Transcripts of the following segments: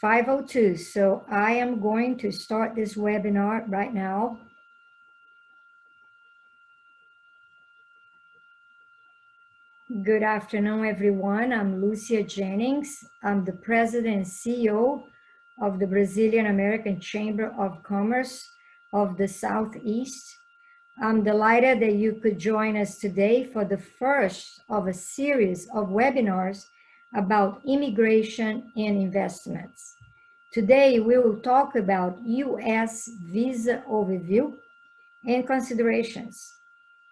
5:02. So I am going to start this webinar right now. Good afternoon, everyone. I'm Lucia Jennings. I'm the President and CEO of the Brazilian American Chamber of Commerce of the Southeast. I'm delighted that you could join us today for the first of a series of webinars about immigration and investments. Today, we will talk about U.S. visa overview and considerations.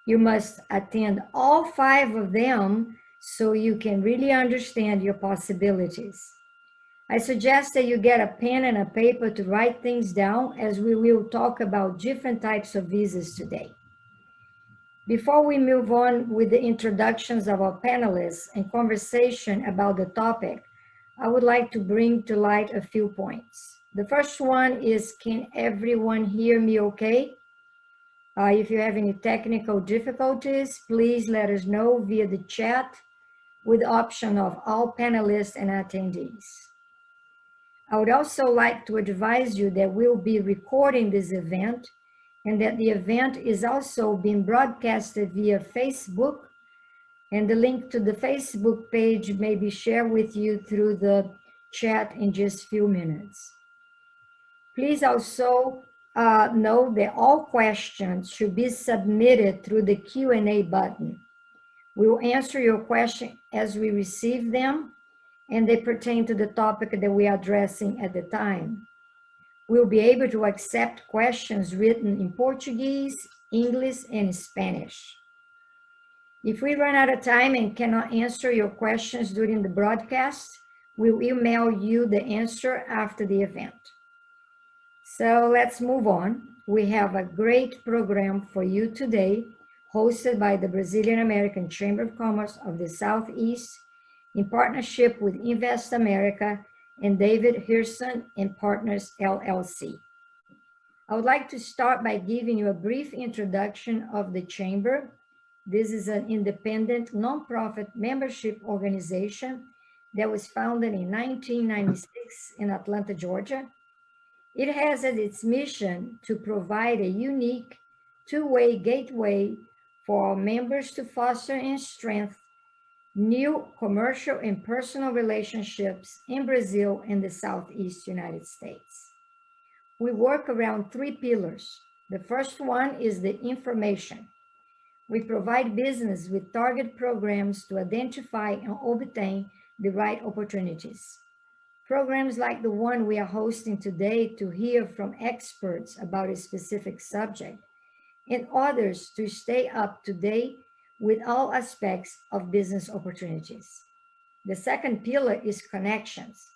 You must attend all 5 of them so you can really understand your possibilities. I suggest that you get a pen and a paper to write things down, as we will talk about different types of visas today. Before we move on with the introductions of our panelists and conversation about the topic, I would like to bring to light a few points. The first one is, can everyone hear me okay? If you have any technical difficulties, please let us know via the chat with the option of all panelists and attendees. I would also like to advise you that we'll be recording this event and that the event is also being broadcasted via Facebook, and the link to the Facebook page may be shared with you through the chat in just a few minutes. Please also know that all questions should be submitted through the Q&A button. We will answer your question as we receive them, and they pertain to the topic that we are addressing at the time. We'll be able to accept questions written in Portuguese, English, and Spanish. If we run out of time and cannot answer your questions during the broadcast, we'll email you the answer after the event. So let's move on. We have a great program for you today, hosted by the Brazilian American Chamber of Commerce of the Southeast in partnership with InvestAmerica and David Hirson and Partners, LLC. I would like to start by giving you a brief introduction of the Chamber. This is an independent nonprofit membership organization that was founded in 1996 in Atlanta, Georgia. It has as its mission to provide a unique two-way gateway for our members to foster and strengthen new commercial and personal relationships in Brazil and the Southeast United States. We work around 3 pillars. The first one is the information. We provide business with target programs to identify and obtain the right opportunities. Programs like the one we are hosting today to hear from experts about a specific subject, and others to stay up to date with all aspects of business opportunities. The second pillar is connections.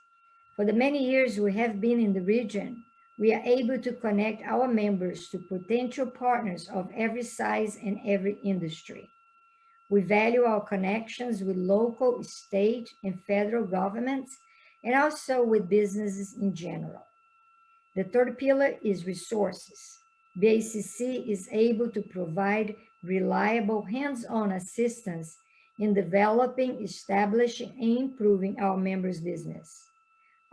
For the many years we have been in the region, we are able to connect our members to potential partners of every size and every industry. We value our connections with local, state, and federal governments, and also with businesses in general. The third pillar is resources. BACC is able to provide reliable hands-on assistance in developing, establishing, and improving our members' business.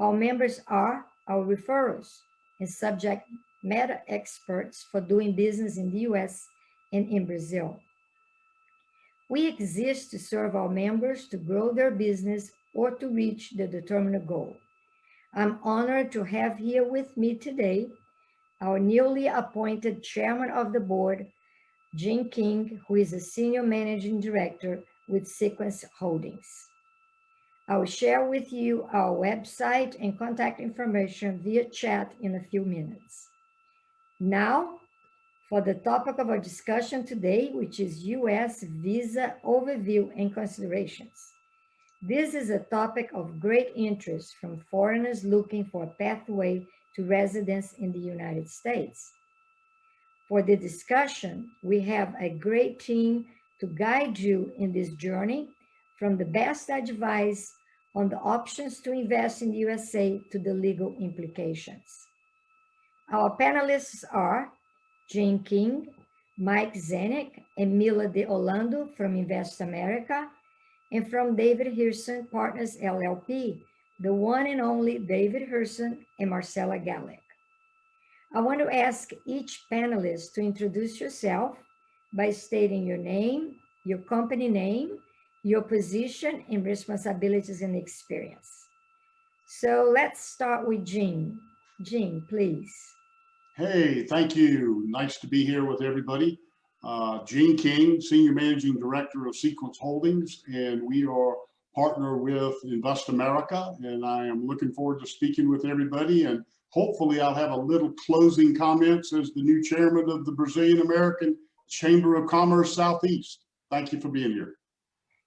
Our members are our referrals and subject matter experts for doing business in the US and in Brazil. We exist to serve our members to grow their business or to reach the determined goal. I'm honored to have here with me today our newly appointed chairman of the board, Jim King, who is a senior managing director with Sequence Holdings. I will share with you our website and contact information via chat in a few minutes. Now, for the topic of our discussion today, which is U.S. visa overview and considerations. This is a topic of great interest from foreigners looking for a pathway to residence in the United States. For the discussion, we have a great team to guide you in this journey, from the best advice on the options to invest in the USA to the legal implications. Our panelists are Jane King, Mike Zanuck, and Mila de Orlando from InvestAmerica, and from David Hirson Partners LLP, the one and only David Herson and Marcella Gallek. I want to ask each panelist to introduce yourself by stating your name, your company name, your position and responsibilities and experience. So let's start with Gene. Gene, please. Hey, thank you. Nice to be here with everybody. Gene King, Senior Managing Director of Sequence Holdings, and we are partner with InvestAmerica, and I am looking forward to speaking with everybody, and hopefully I'll have a little closing comments as the new chairman of the Brazilian American Chamber of Commerce Southeast. Thank you for being here.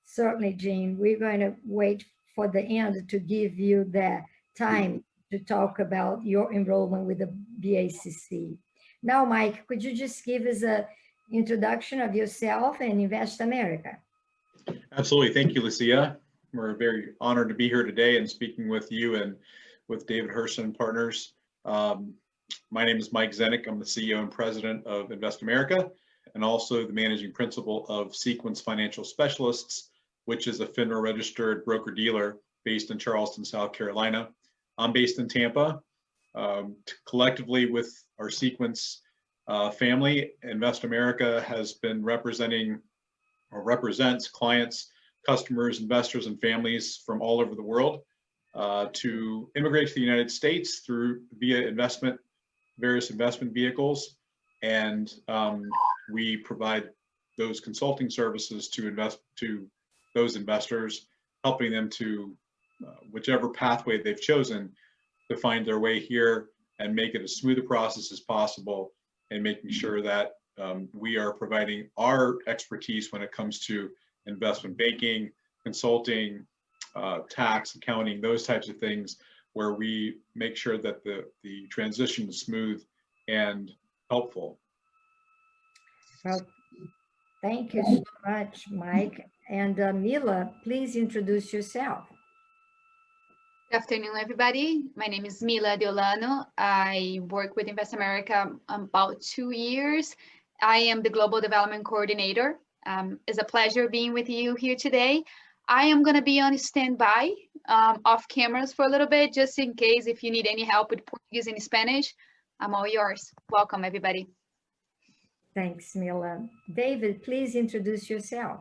Certainly, Gene. We're going to wait for the end to give you the time to talk about your enrollment with the BACC. Now, Mike, could you just give us an introduction of yourself and InvestAmerica? Absolutely. Thank you, Lucia. We're very honored to be here today and speaking with you and with David Herson and partners. My name is Mike Zenik. I'm the CEO and president of InvestAmerica and also the managing principal of Sequence Financial Specialists, which is a FINRA registered broker-dealer based in Charleston, South Carolina. I'm based in Tampa. Collectively with our Sequence family, InvestAmerica has been representing or represents clients, customers, investors, and families from all over the world to immigrate to the United States via various investment vehicles. And we provide those consulting services to those investors, helping them to whichever pathway they've chosen to find their way here and make it as smooth a process as possible, and making sure that we are providing our expertise when it comes to investment banking, consulting, tax, accounting, those types of things, where we make sure that the transition is smooth and helpful. Well, thank you so much, Mike. And Mila, please introduce yourself. Good afternoon, everybody. My name is Mila Deolano. I work with InvestAmerica about 2 years. I am the Global Development Coordinator. It's a pleasure being with you here today. I am going to be on standby off cameras for a little bit, just in case if you need any help with Portuguese and Spanish. I'm all yours. Welcome, everybody. Thanks, Mila. David, please introduce yourself.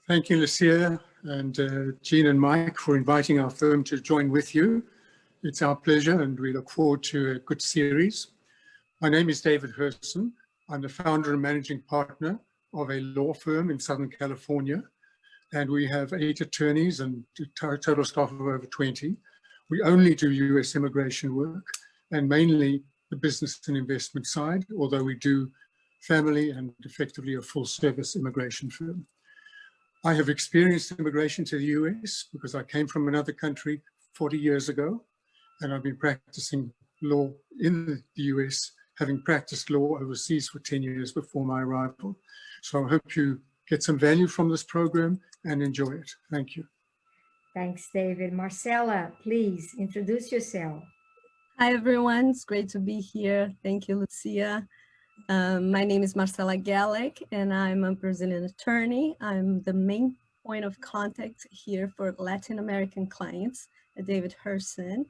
Thank you, Lucia and Gene and Mike, for inviting our firm to join with you. It's our pleasure, and we look forward to a good series. My name is David Herson. I'm the founder and managing partner of a law firm in Southern California, and we have 8 attorneys and a total staff of over 20. We only do US immigration work, and mainly the business and investment side, although we do family and effectively a full service immigration firm. I have experienced immigration to the US because I came from another country 40 years ago, and I've been practicing law in the US, having practiced law overseas for 10 years before my arrival. So I hope you get some value from this program and enjoy it. Thank you. Thanks, David. Marcella, please introduce yourself. Hi, everyone. It's great to be here. Thank you, Lucia. My name is Marcella Gallek, and I'm a Brazilian attorney. I'm the main point of contact here for Latin American clients at David Herson.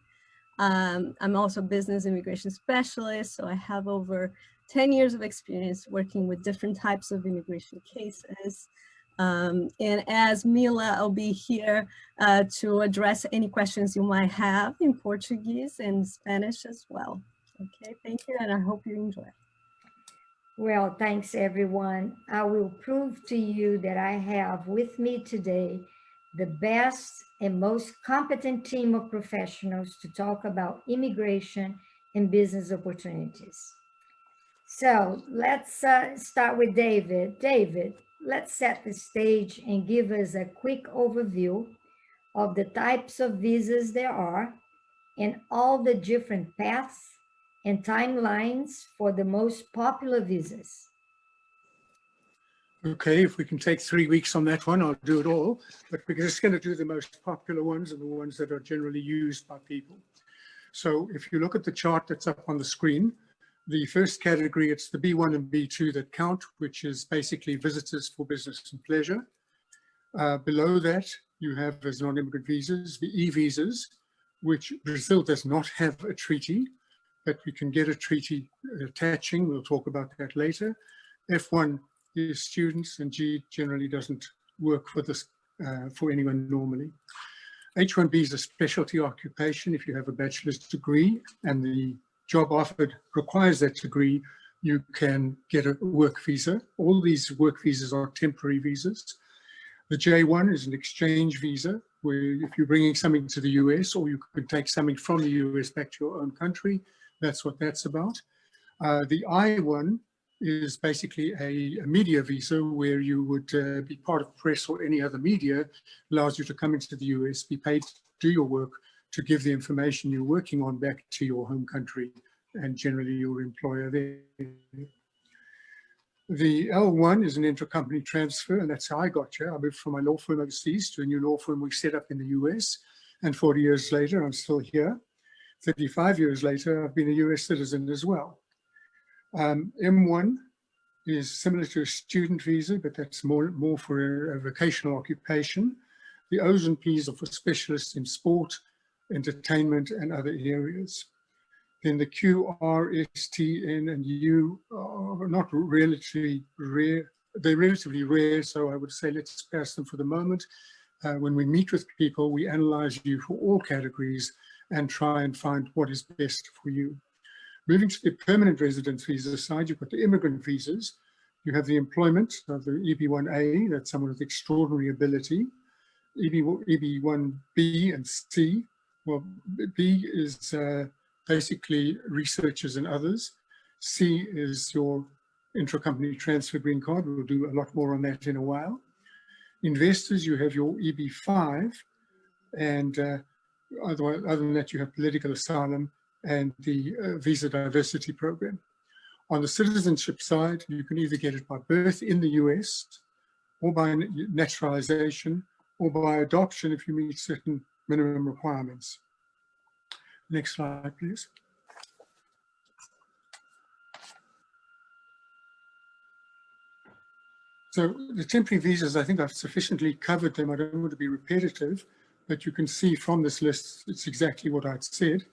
I'm also a business immigration specialist, so I have over 10 years of experience working with different types of immigration cases. And as Mila, I'll be here to address any questions you might have in Portuguese and Spanish as well. Okay, thank you, and I hope you enjoy. Well, thanks, everyone. I will prove to you that I have with me today the best and most competent team of professionals to talk about immigration and business opportunities. So let's start with David. David, let's set the stage and give us a quick overview of the types of visas there are and all the different paths and timelines for the most popular visas. Okay, if we can take 3 weeks on that one, I'll do it all, but we're just going to do the most popular ones and the ones that are generally used by people. So if you look at the chart that's up on the screen, the first category, it's the B1 and B2 that count, which is basically visitors for business and pleasure. Below that, you have as non-immigrant visas, the e-visas, which Brazil does not have a treaty, but we can get a treaty attaching. We'll talk about that later. F1 is students, and G generally doesn't work for this for anyone normally. H1B is a specialty occupation. If you have a bachelor's degree and the job offered requires that degree, you can get a work visa. All these work visas are temporary visas. The J1 is an exchange visa, where if you're bringing something to the US, or you could take something from the US back to your own country, that's what that's about. The I1 is basically a media visa, where you would be part of press or any other media, allows you to come into the US, be paid to do your work, to give the information you're working on back to your home country and generally your employer there. The L1 is an intercompany transfer, and that's how I got here. I moved from my law firm overseas to a new law firm we set up in the US, and 40 years later, I'm still here. 35 years later, I've been a US citizen as well. M1 is similar to a student visa, but that's more for a vocational occupation. The O's and P's are for specialists in sport, entertainment, and other areas. Then the Q, R, S, T, N, and U are not relatively rare. They're relatively rare, so I would say let's pass them for the moment. When we meet with people, we analyze you for all categories and try and find what is best for you. Moving to the permanent residence visa side, you've got the immigrant visas. You have the employment of the EB1A, that's someone with extraordinary ability. EB1B and C. Well, B is basically researchers and others. C is your intra-company transfer green card. We'll do a lot more on that in a while. Investors, you have your EB5, and other than that, you have political asylum and the visa diversity program. On the citizenship side, you can either get it by birth in the US, or by naturalization, or by adoption if you meet certain minimum requirements. Next slide, please. So the temporary visas, I think I've sufficiently covered them. I don't want to be repetitive, but you can see from this list, it's exactly what I'd said.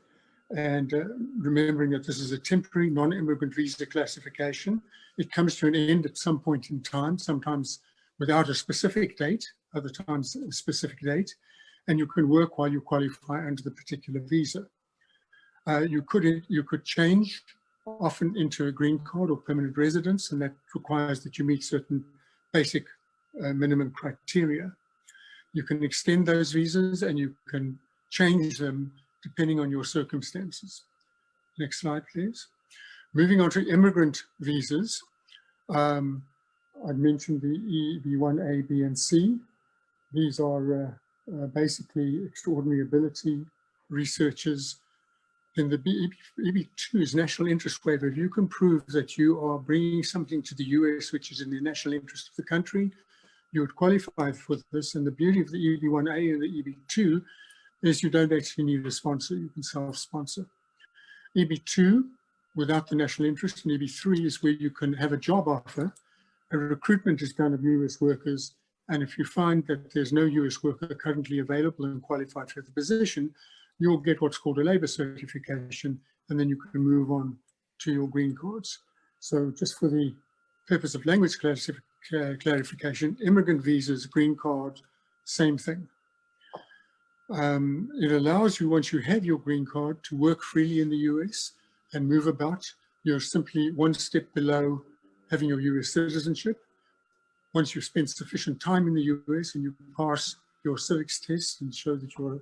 And remembering that this is a temporary non-immigrant visa classification, it comes to an end at some point in time, sometimes without a specific date, other times a specific date, and you can work while you qualify under the particular visa. You could change often into a green card or permanent residence, and that requires that you meet certain basic minimum criteria. You can extend those visas and you can change them depending on your circumstances. Next slide, please. Moving on to immigrant visas, I mentioned the EB1A, B, and C. These are basically extraordinary ability researchers. Then the EB2 is national interest waiver. If you can prove that you are bringing something to the US which is in the national interest of the country, you would qualify for this. And the beauty of the EB1A and the EB2 is you don't actually need a sponsor, you can self-sponsor. EB2, without the national interest, and EB3 is where you can have a job offer. A recruitment is done of US workers, and if you find that there's no US worker currently available and qualified for the position, you'll get what's called a labor certification, and then you can move on to your green cards. So just for the purpose of language clarification, immigrant visas, green card, same thing. It allows you, once you have your green card, to work freely in the US and move about. You're simply one step below having your US citizenship. Once you've spent sufficient time in the US and you pass your civics test and show that you're a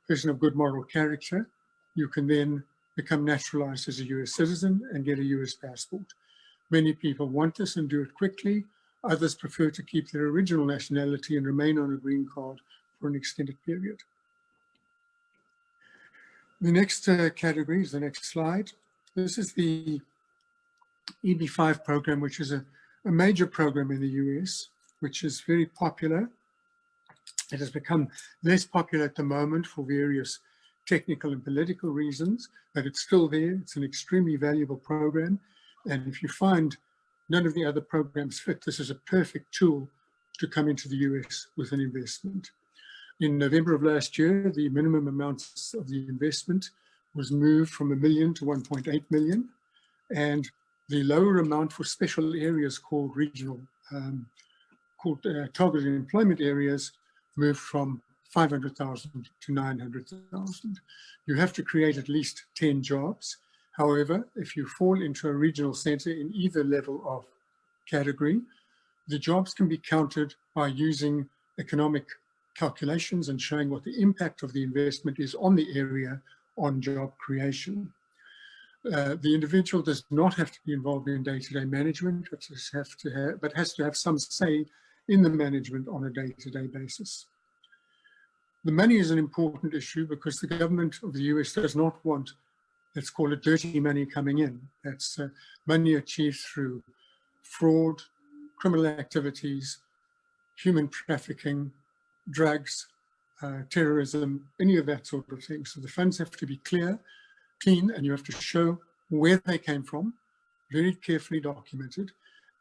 person of good moral character, you can then become naturalized as a US citizen and get a US passport. Many people want this and do it quickly. Others prefer to keep their original nationality and remain on a green card for an extended period. The next category is the next slide. This is the EB5 program, which is a major program in the US, which is very popular. It has become less popular at the moment for various technical and political reasons, but it's still there. It's an extremely valuable program. And if you find none of the other programs fit, this is a perfect tool to come into the US with an investment. In November of last year, the minimum amounts of the investment was moved from $1 million to 1.8 million, and the lower amount for special areas called regional, targeted employment areas moved from 500,000 to 900,000. You have to create at least 10 jobs. However, if you fall into a regional center in either level of category, the jobs can be counted by using economic calculations and showing what the impact of the investment is on the area on job creation. The individual does not have to be involved in day-to-day management, but has to have some say in the management on a day-to-day basis. The money is an important issue because the government of the US does not want, let's call it, dirty money coming in. That's money achieved through fraud, criminal activities, human trafficking, drugs, terrorism, any of that sort of thing. So the funds have to be clean, and you have to show where they came from, very carefully documented,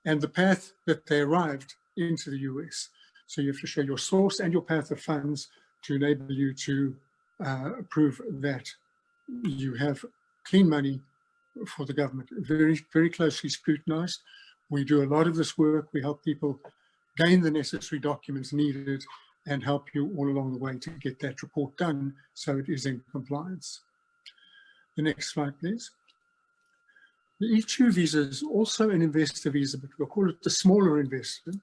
and the path that they arrived into the US. So you have to show your source and your path of funds to enable you to prove that you have clean money for the government. Very, very closely scrutinized. We do a lot of this work. We help people gain the necessary documents needed and help you all along the way to get that report done so it is in compliance. The next slide, please. The E2 visa is also an investor visa, but we'll call it the smaller investment,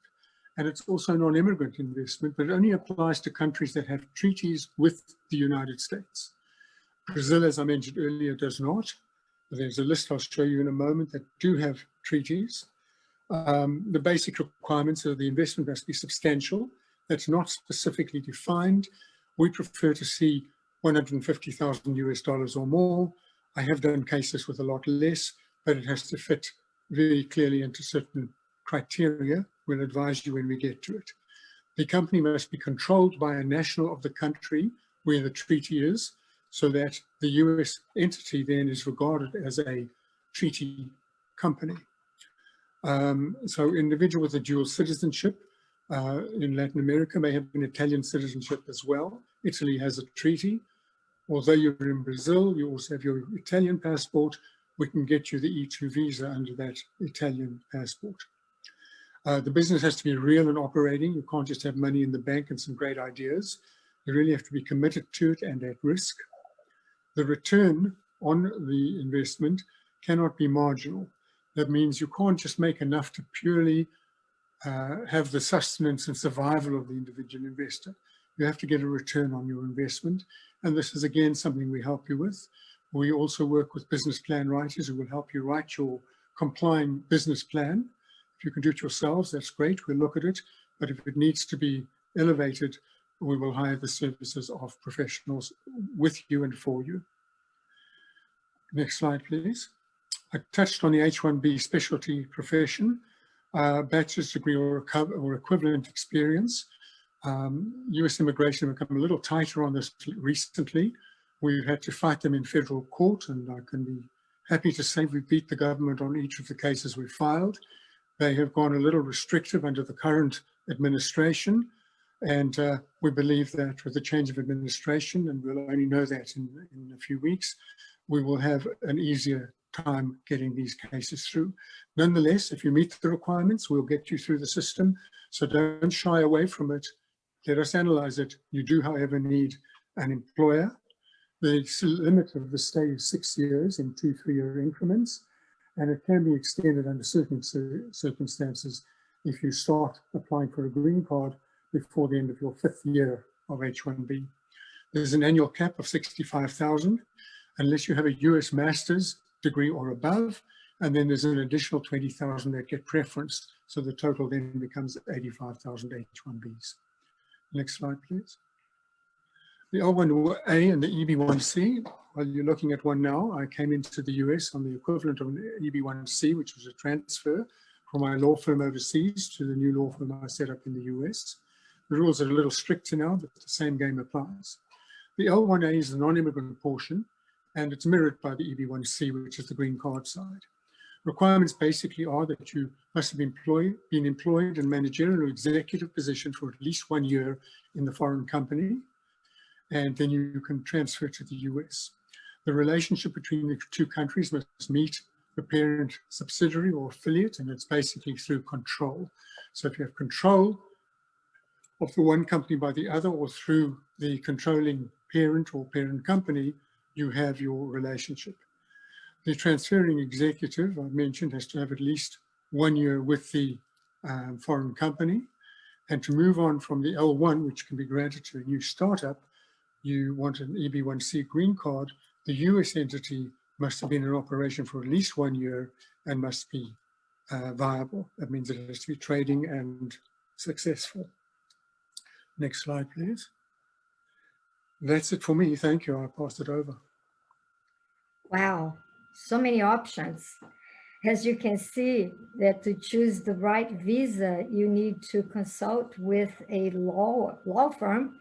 and it's also a non-immigrant investment, but it only applies to countries that have treaties with the United States. Brazil, as I mentioned earlier, does not. There's a list I'll show you in a moment that do have treaties. The basic requirements are the investment must be substantial. That's not specifically defined. We prefer to see 150,000 US dollars or more. I have done cases with a lot less, but it has to fit very clearly into certain criteria. We'll advise you when we get to it. The company must be controlled by a national of the country where the treaty is, so that the US entity then is regarded as a treaty company. So individual with a dual citizenship in Latin America may have an Italian citizenship as well. Italy has a treaty. Although you're in Brazil, you also have your Italian passport. We can get you the E2 visa under that Italian passport. The business has to be real and operating. You can't just have money in the bank and some great ideas. You really have to be committed to it and at risk. The return on the investment cannot be marginal. That means you can't just make enough to purely have the sustenance and survival of the individual investor. You have to get a return on your investment. And this is, again, something we help you with. We also work with business plan writers who will help you write your complying business plan. If you can do it yourselves, that's great. We'll look at it. But if it needs to be elevated, we will hire the services of professionals with you and for you. Next slide, please. I touched on the H-1B specialty profession, bachelor's degree or equivalent experience. US immigration have become a little tighter on this recently. We've had to fight them in federal court, and I can be happy to say we beat the government on each of the cases we filed. They have gone a little restrictive under the current administration, and we believe that with the change of administration, and we'll only know that in a few weeks, we will have an easier time getting these cases through. Nonetheless, if you meet the requirements, we'll get you through the system. So don't shy away from it. Let us analyze it. You do, however, need an employer. The limit of the stay is 6 years in 2 3-year increments, and it can be extended under certain circumstances if you start applying for a green card before the end of your 5th year of H-1B. There's an annual cap of 65,000 unless you have a US master's degree or above, and then there's an additional 20,000 that get preference, so the total then becomes 85,000 H-1Bs. Next slide, please. The L1A and the EB1C, well, you're looking at one now. I came into the US on the equivalent of an EB1C, which was a transfer from my law firm overseas to the new law firm I set up in the US. The rules are a little stricter now, but the same game applies. The L1A is the non-immigrant portion, and it's mirrored by the EB1C, which is the green card side. Requirements basically are that you must have been employed in managerial or executive position for at least 1 year in the foreign company, and then you can transfer to the US. The relationship between the two countries must meet the parent subsidiary or affiliate, and it's basically through control. So if you have control of the one company by the other, or through the controlling parent or parent company, you have your relationship. The transferring executive, I mentioned, has to have at least 1 year with the foreign company. And to move on from the L1, which can be granted to a new startup, you want an EB1C green card. The US entity must have been in operation for at least 1 year and must be viable. That means it has to be trading and successful. Next slide, please. That's it for me. Thank you. I'll pass it over. Wow, so many options. As you can see, that to choose the right visa, you need to consult with a law firm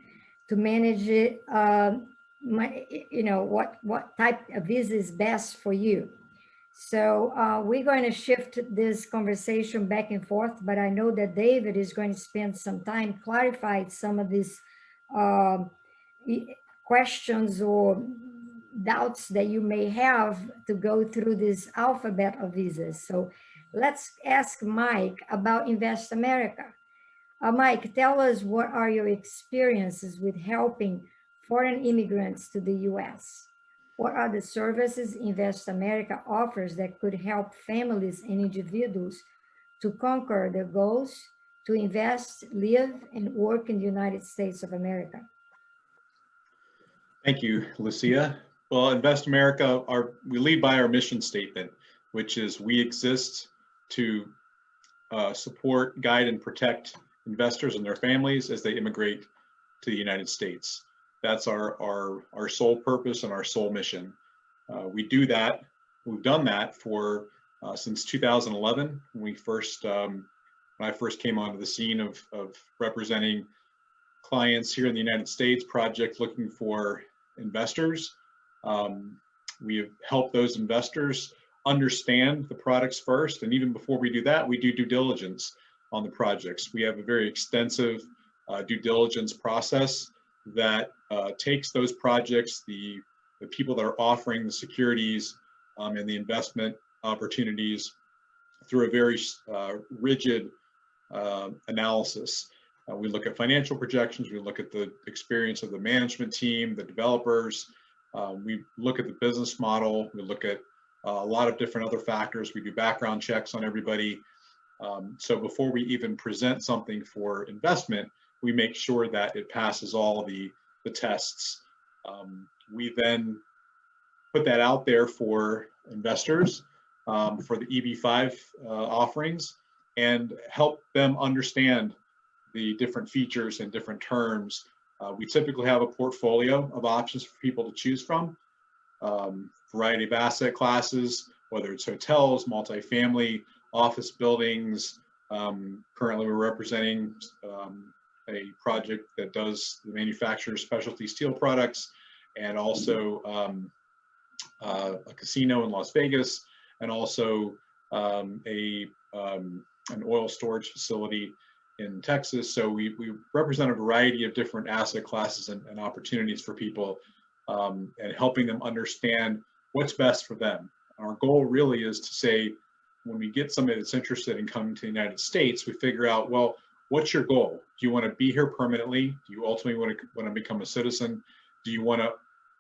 to manage it. What type of visa is best for you. So we're going to shift this conversation back and forth, but I know that David is going to spend some time clarifying some of these questions or doubts that you may have to go through this alphabet of visas. So let's ask Mike about InvestAmerica. Mike, tell us, what are your experiences with helping foreign immigrants to the US? What are the services InvestAmerica offers that could help families and individuals to conquer their goals, to invest, live, and work in the United States of America? Thank you, Lucia. Well, InvestAmerica, we lead by our mission statement, which is we exist to support, guide, and protect investors and their families as they immigrate to the United States. That's our sole purpose and our sole mission. We do that. We've done that for since 2011. When I first came onto the scene of representing clients here in the United States, projects looking for investors. We have helped those investors understand the products first, and even before we do that, we do due diligence on the projects. We have a very extensive due diligence process that takes those projects, the people that are offering the securities and the investment opportunities through a very rigid analysis. We look at financial projections, we look at the experience of the management team, the developers, we look at the business model, we look at a lot of different other factors. We do background checks on everybody. So before we even present something for investment, we make sure that it passes all the tests. We then put that out there for investors for the EB5 offerings and help them understand the different features and different terms. We typically have a portfolio of options for people to choose from, variety of asset classes, whether it's hotels, multifamily, office buildings. Currently, we're representing a project that does the manufacture of specialty steel products, and also a casino in Las Vegas, and also an oil storage facility in Texas. So we represent a variety of different asset classes and opportunities for people, and helping them understand what's best for them. Our goal really is to say, when we get somebody that's interested in coming to the United States, we figure out, well, what's your goal? Do you want to be here permanently? Do you ultimately want to become a citizen? Do you want to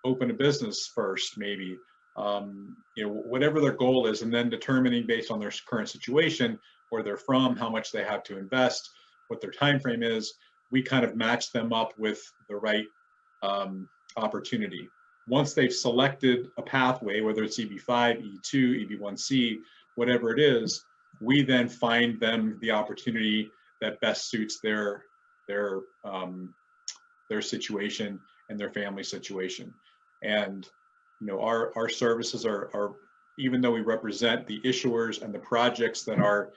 open a business first, maybe? Whatever their goal is, and then determining based on their current situation, where they're from, how much they have to invest, what their time frame is, we kind of match them up with the right opportunity. Once they've selected a pathway, whether it's EB5, E2, EB1C, whatever it is, we then find them the opportunity that best suits their situation and their family situation. And our services are, even though we represent the issuers and the projects that are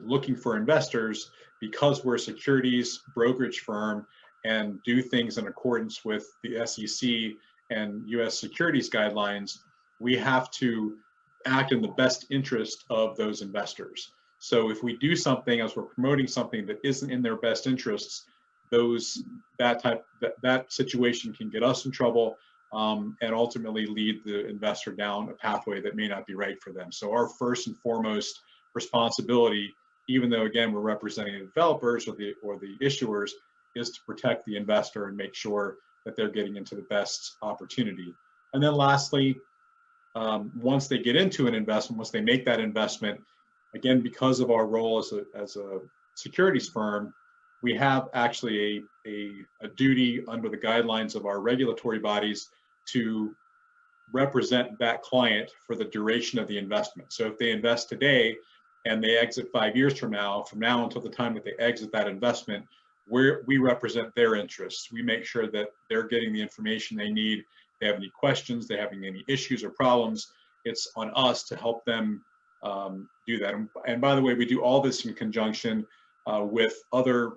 looking for investors, because we're a securities brokerage firm and do things in accordance with the SEC and US securities guidelines, we have to act in the best interest of those investors. So if we do something, as we're promoting something that isn't in their best interests, that situation can get us in trouble, and ultimately lead the investor down a pathway that may not be right for them. So our first and foremost responsibility, even though again we're representing the developers or the issuers, is to protect the investor and make sure that they're getting into the best opportunity. And then lastly, once they get into an investment, once they make that investment, again, because of our role as a securities firm, we have actually a duty under the guidelines of our regulatory bodies to represent that client for the duration of the investment. So if they invest today and they exit 5 years from now until the time that they exit that investment, we represent their interests. We make sure that they're getting the information they need. If they have any questions, they're having any issues or problems, it's on us to help them do that. And by the way, we do all this in conjunction with other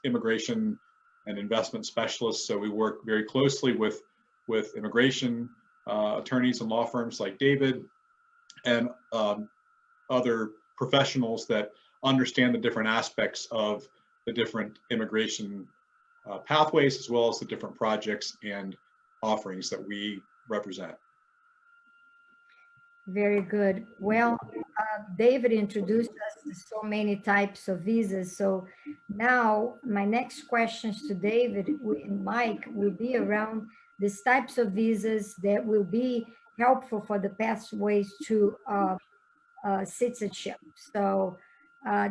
immigration and investment specialists. So we work very closely with immigration attorneys and law firms like David and other professionals that understand the different aspects of the different immigration pathways, as well as the different projects and offerings that we represent. Very good. Well, David introduced us to so many types of visas. So now my next questions to David and Mike will be around these types of visas that will be helpful for the pathways to citizenship. So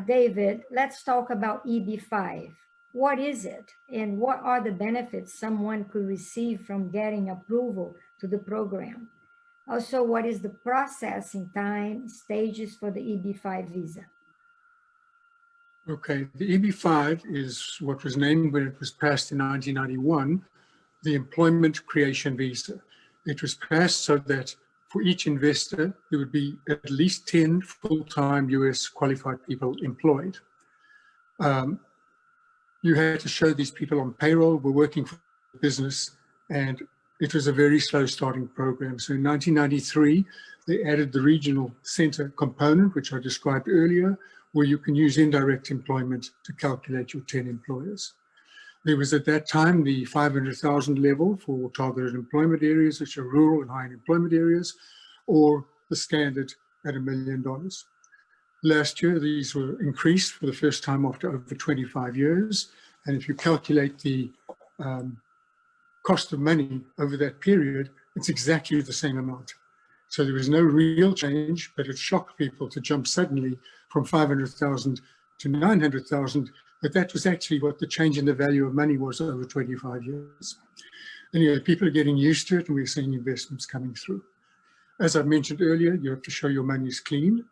David, let's talk about EB-5. What is it and what are the benefits someone could receive from getting approval to the program? Also, what is the processing time stages for the EB-5 visa? Okay, the EB-5 is what was named when it was passed in 1991, the Employment Creation Visa. It was passed so that for each investor, there would be at least 10 full-time US qualified people employed. You had to show these people on payroll were working for the business, and it was a very slow starting program. So in 1993, they added the regional center component, which I described earlier, where you can use indirect employment to calculate your 10 employers. There was at that time the 500,000 level for targeted employment areas, which are rural and high unemployment areas, or the standard at $1 million. Last year, these were increased for the first time after over 25 years. And if you calculate the cost of money over that period, it's exactly the same amount. So there was no real change, but it shocked people to jump suddenly from 500,000 to 900,000. But that was actually what the change in the value of money was over 25 years. Anyway, people are getting used to it, and we're seeing investments coming through. As I mentioned earlier, you have to show your money is clean.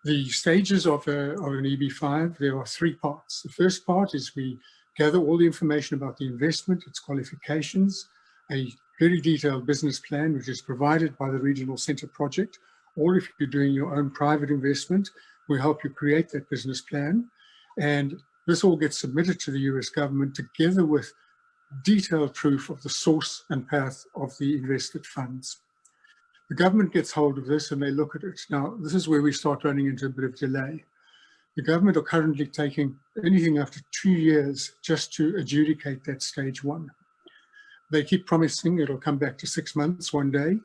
The stages of an EB-5, there are 3 parts. The first part is we gather all the information about the investment, its qualifications, a very detailed business plan, which is provided by the Regional Center Project, or if you're doing your own private investment, we help you create that business plan. And this all gets submitted to the US government together with detailed proof of the source and path of the invested funds. The government gets hold of this and they look at it. Now, this is where we start running into a bit of delay. The government are currently taking anything after 2 years just to adjudicate that stage 1. They keep promising it'll come back to 6 months one day,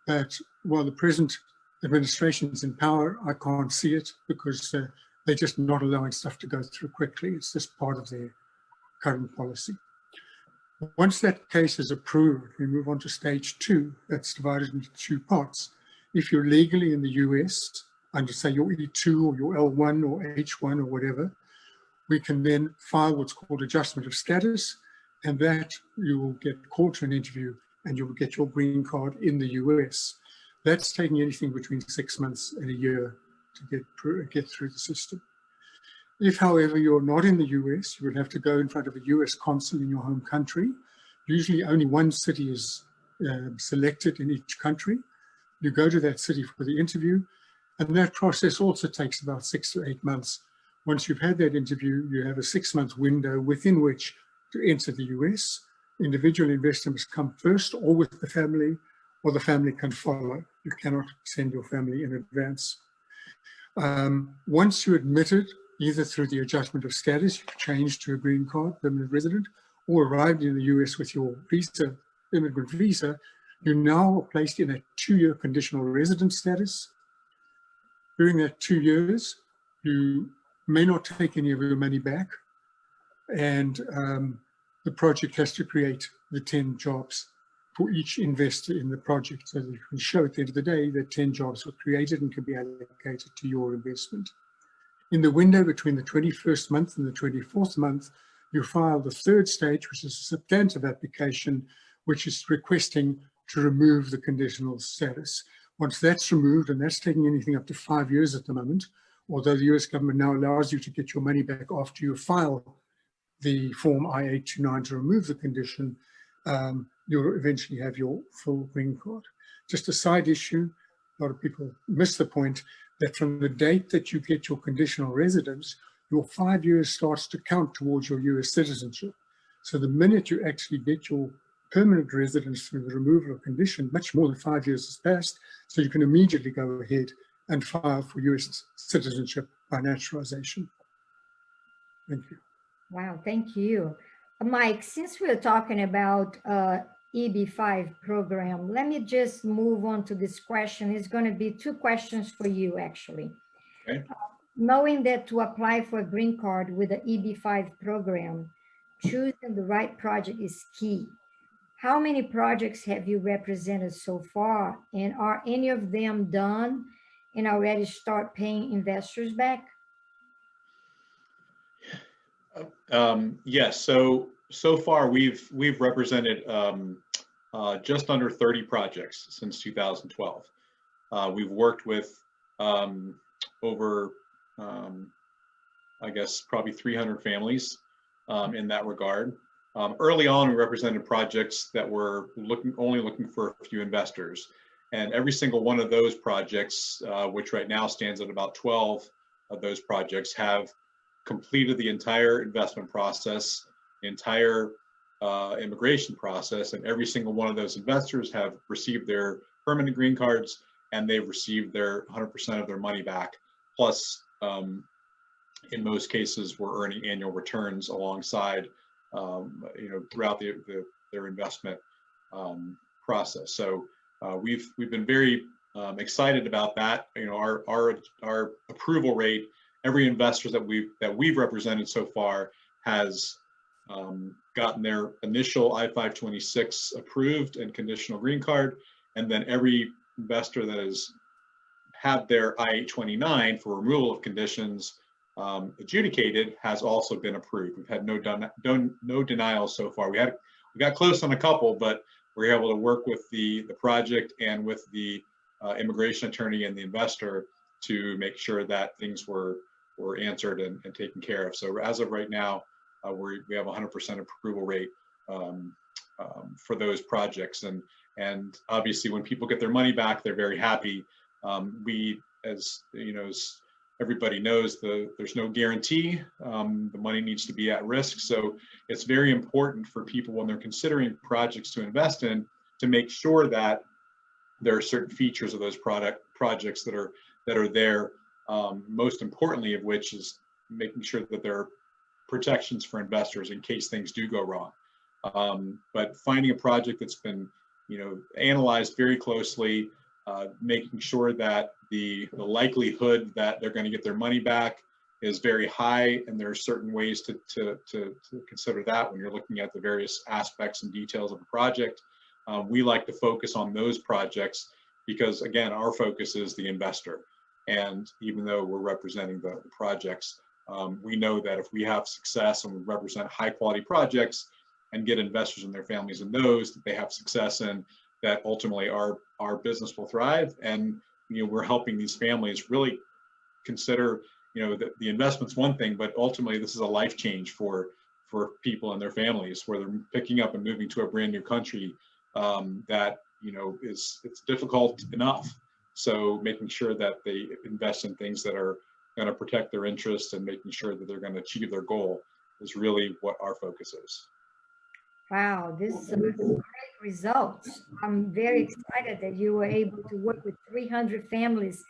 but while the present administration is in power, I can't see it because they're just not allowing stuff to go through quickly. It's just part of their current policy. Once that case is approved, we move on to stage 2. That's divided into 2 parts. If you're legally in the US, under say your E2 or your L1 or H1 or whatever, we can then file what's called adjustment of status, and that you will get called to an interview and you will get your green card in the US. That's taking anything between 6 months and a year to get through the system. If, however, you're not in the US, you would have to go in front of a US consul in your home country. Usually only one city is selected in each country. You go to that city for the interview, and that process also takes about 6 to 8 months. Once you've had that interview, you have a 6-month window within which to enter the US. Individual investor must come first, or with the family, or the family can follow. You cannot send your family in advance. Once you're admitted, either through the adjustment of status, you've changed to a green card, permanent resident, or arrived in the US with your visa, immigrant visa, you now are placed in a 2-year conditional resident status. During that 2 years, you may not take any of your money back, and the project has to create the 10 jobs for each investor in the project, so that you can show at the end of the day that 10 jobs were created and can be allocated to your investment. In the window between the 21st month and the 24th month, you file the third stage, which is a substantive application, which is requesting to remove the conditional status. Once that's removed, and that's taking anything up to 5 years at the moment, although the US government now allows you to get your money back after you file the form I-829 to remove the condition, you'll eventually have your full green card. Just a side issue, a lot of people miss the point that from the date that you get your conditional residence, your 5 years starts to count towards your US citizenship. So the minute you actually get your permanent residence through the removal of condition, much more than 5 years has passed, so you can immediately go ahead and file for US citizenship by naturalization. Thank you. Wow, thank you. Mike, since we're talking about EB5 program, let me just move on to this question. It's going to be 2 questions for you, actually. Okay. Knowing that to apply for a green card with the EB5 program, choosing the right project is key. How many projects have you represented so far? And are any of them done and already start paying investors back? Yes. So far we've represented just under 30 projects since 2012. We've worked with over, I guess, probably 300 families in that regard. Early on, we represented projects that were only looking for a few investors, and every single one of those projects, which right now stands at about 12 of those projects, have completed the entire investment process, the entire immigration process, and every single one of those investors have received their permanent green cards, and they've received their 100% of their money back. Plus, in most cases, we're earning annual returns alongside, throughout their investment process. So we've been very excited about that. Our approval rate, every investor that we've represented so far has gotten their initial I-526 approved and conditional green card, and then every investor that has had their I-829 for removal of conditions adjudicated has also been approved. We've had no denials so far. We got close on a couple, but we were able to work with the project and with the immigration attorney and the investor to make sure that things were answered and taken care of. So as of right now, we have 100% approval rate for those projects, and obviously when people get their money back, they're very happy. As everybody knows, there's no guarantee. The money needs to be at risk, so it's very important for people when they're considering projects to invest in to make sure that there are certain features of those projects that are there. Most importantly of which is making sure that there are protections for investors in case things do go wrong. But finding a project that's been analyzed very closely, making sure that the likelihood that they're going to get their money back is very high, and there are certain ways to consider that when you're looking at the various aspects and details of a project. We like to focus on those projects because, again, our focus is the investor. And even though we're representing the projects, we know that if we have success and we represent high quality projects and get investors and their families in those that they have success in, that ultimately our business will thrive. And we're helping these families really consider the investment's one thing, but ultimately this is a life change for people and their families, where they're picking up and moving to a brand new country that it's difficult enough. So making sure that they invest in things that are going to protect their interests and making sure that they're going to achieve their goal is really what our focus is. Wow, this is a great results. I'm very excited that you were able to work with 300 families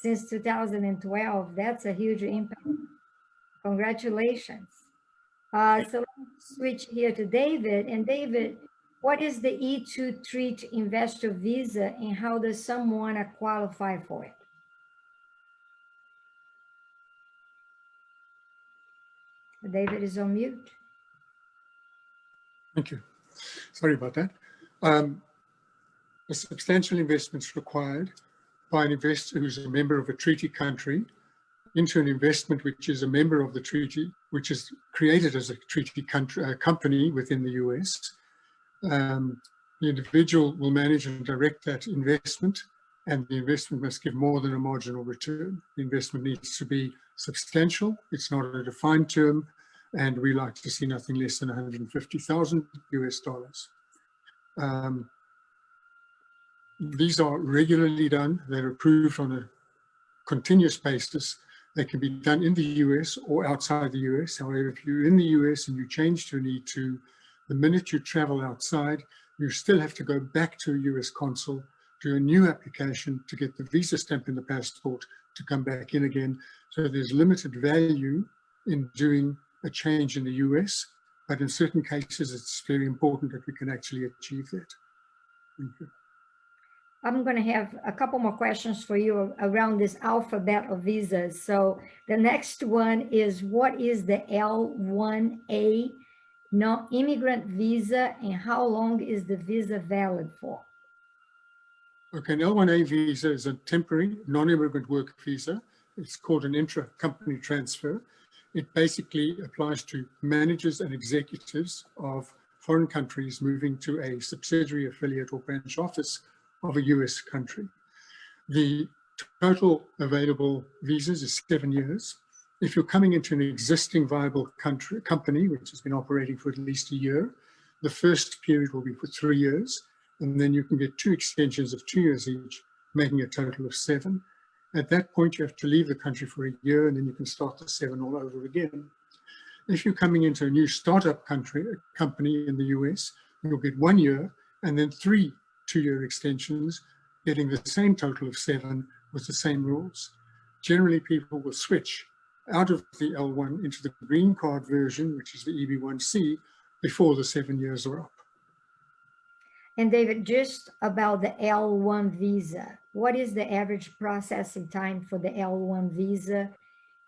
since 2012. That's a huge impact. Congratulations. So let's switch here to David. And David, what is the E2 Treat Investor Visa and how does someone qualify for it? David is on mute. Thank you. Sorry about that. A substantial investment is required by an investor who's a member of a treaty country into an investment which is a member of the treaty, which is created as a treaty company within the US. The individual will manage and direct that investment, and the investment must give more than a marginal return. The investment needs to be substantial. It's not a defined term, and we like to see nothing less than 150,000 US dollars. These are regularly done. They're approved on a continuous basis. They can be done in the US or outside the US. However, if you're in the US and you change to an E2, the minute you travel outside, you still have to go back to a US consul, do a new application to get the visa stamp in the passport to come back in again. So there's limited value in doing a change in the US, but in certain cases, it's very important that we can actually achieve that. Thank you. I'm going to have a couple more questions for you around this alphabet of visas. So the next one is, what is the L1A non-immigrant visa and how long is the visa valid for? Okay, an L1A visa is a temporary non-immigrant work visa. It's called an intra-company transfer. It basically applies to managers and executives of foreign countries moving to a subsidiary, affiliate, or branch office of a US country. The total available visas is 7 years. If you're coming into an existing viable company, which has been operating for at least a year, the first period will be for 3 years, and then you can get 2 extensions of 2 years each, making a total of 7. At that point, you have to leave the country for a year, and then you can start the 7 all over again. If you're coming into a new startup company in the US, you'll get 1 year, and then 3 2-year extensions, getting the same total of 7 with the same rules. Generally, people will switch out of the L1 into the green card version, which is the EB1C, before the 7 years are up. And David, just about the L1 visa, what is the average processing time for the L1 visa?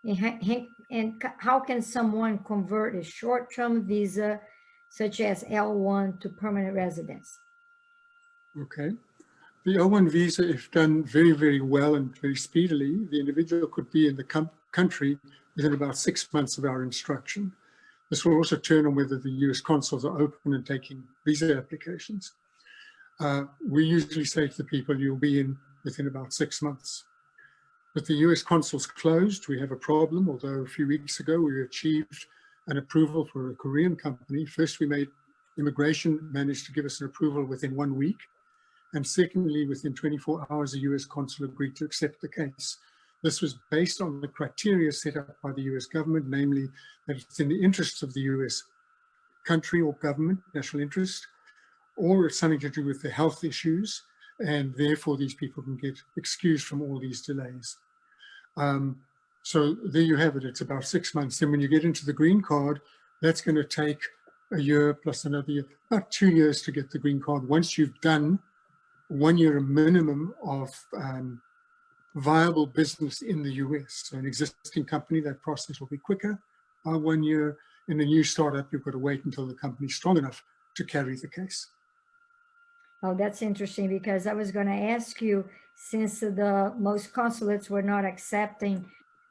And how can someone convert a short-term visa, such as L1, to permanent residence? Okay. The L1 visa, if done very, very well and very speedily, the individual could be in the country within about 6 months of our instruction. This will also turn on whether the US consuls are open and taking visa applications. We usually say to the people, you'll be in within about 6 months. With the US consuls closed, we have a problem, although a few weeks ago we achieved an approval for a Korean company. First, immigration managed to give us an approval within 1 week. And secondly, within 24 hours, the US consul agreed to accept the case. This was based on the criteria set up by the US government, namely that it's in the interests of the US country or government, national interest, or it's something to do with the health issues, and therefore these people can get excused from all these delays. So there you have it, it's about 6 months. Then when you get into the green card, that's going to take a year plus another year, about 2 years to get the green card. Once you've done 1 year minimum of viable business in the US. So an existing company, that process will be quicker. 1 year. In a new startup, you've got to wait until the company's strong enough to carry the case. Oh, that's interesting, because I was going to ask you, since the most consulates were not accepting